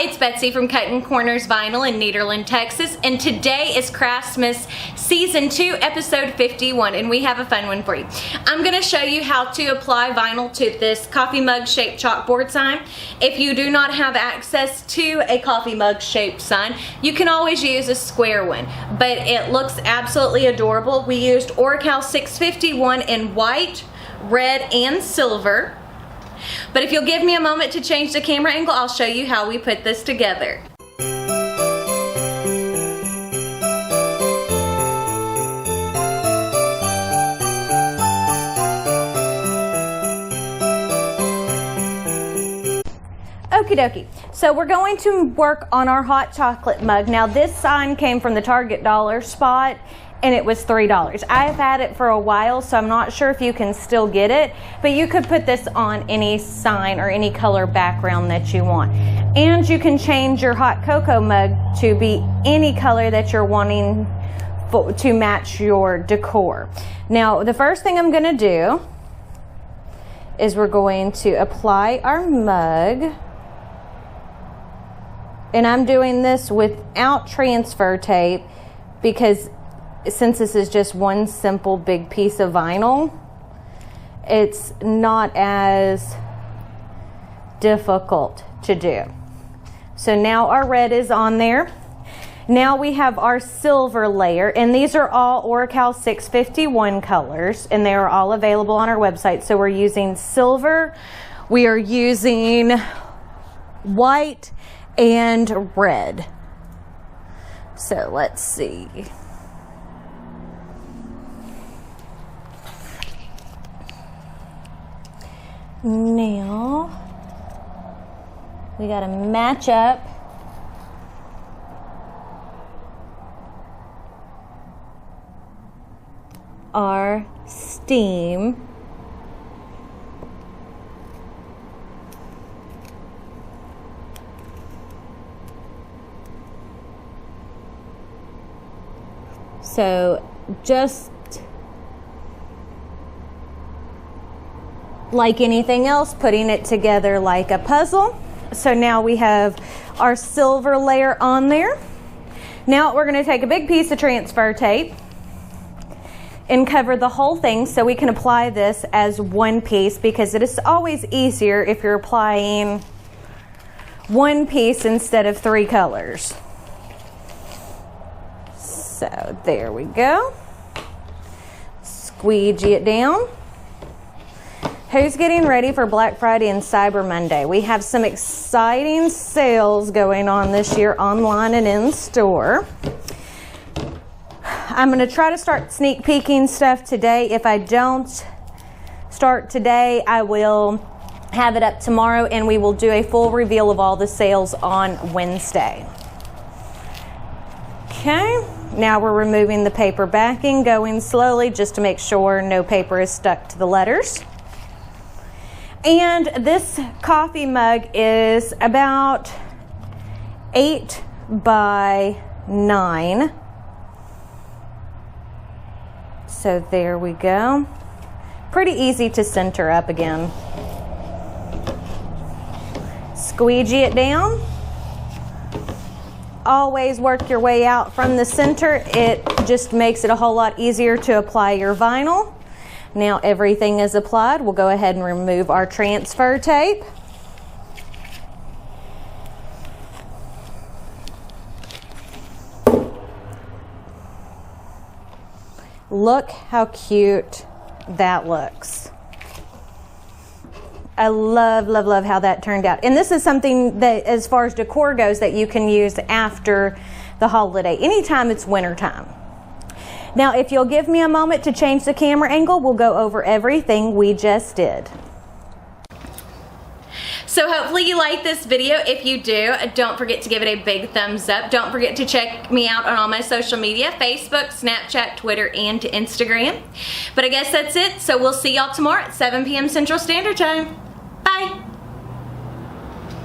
it's Betsy from Cuttin Corners Vinyl in Nederland, Texas, and today is Craftmas Season 2, Episode 51, and we have a fun one for you. I'm going to show you how to apply vinyl to this coffee mug shaped chalkboard sign. If you do not have access to a coffee mug shaped sign, you can always use a square one, but it looks absolutely adorable. We used Oracal 651 in white, red, and silver. But if you'll give me a moment to change the camera angle, I'll show you how we put this together. Okie dokie. So we're going to work on our hot chocolate mug. Now this sign came from the Target dollar spot and it was $3. I've had it for a while, so I'm not sure if you can still get it, but you could put this on any sign or any color background that you want. And you can change your hot cocoa mug to be any color that you're wanting to match your decor. Now, the first thing I'm gonna do is we're going to apply our mug. And I'm doing this without transfer tape because since this is just one simple big piece of vinyl, it's not as difficult to do. So now our red is on there. Now we have our silver layer, and these are all Oracal 651 colors, and they are all available on our website. So we're using silver, we are using white, and red. So let's see. Now we got to match up our steam . So just like anything else, putting it together like a puzzle. So now we have our silver layer on there. Now we're going to take a big piece of transfer tape and cover the whole thing so we can apply this as one piece, because it is always easier if you're applying one piece instead of three colors. So there we go. Squeegee it down. Who's getting ready for Black Friday and Cyber Monday? We have some exciting sales going on this year online and in store. I'm going to try to start sneak peeking stuff today. If I don't start today, I will have it up tomorrow and we will do a full reveal of all the sales on Wednesday. Okay, now we're removing the paper backing, going slowly just to make sure no paper is stuck to the letters. And this coffee mug is about 8 by 9. So there we go. Pretty easy to center up again. Squeegee it down. Always work your way out from the center. It just makes it a whole lot easier to apply your vinyl. Now everything is applied. We'll go ahead and remove our transfer tape. Look how cute that looks. I love, love, love how that turned out. And this is something that, as far as decor goes, that you can use after the holiday, anytime it's winter time. Now, if you'll give me a moment to change the camera angle, we'll go over everything we just did. So hopefully you like this video. If you do, don't forget to give it a big thumbs up. Don't forget to check me out on all my social media, Facebook, Snapchat, Twitter, and Instagram. But I guess that's it. So we'll see y'all tomorrow at 7 p.m. Central Standard Time. Bye.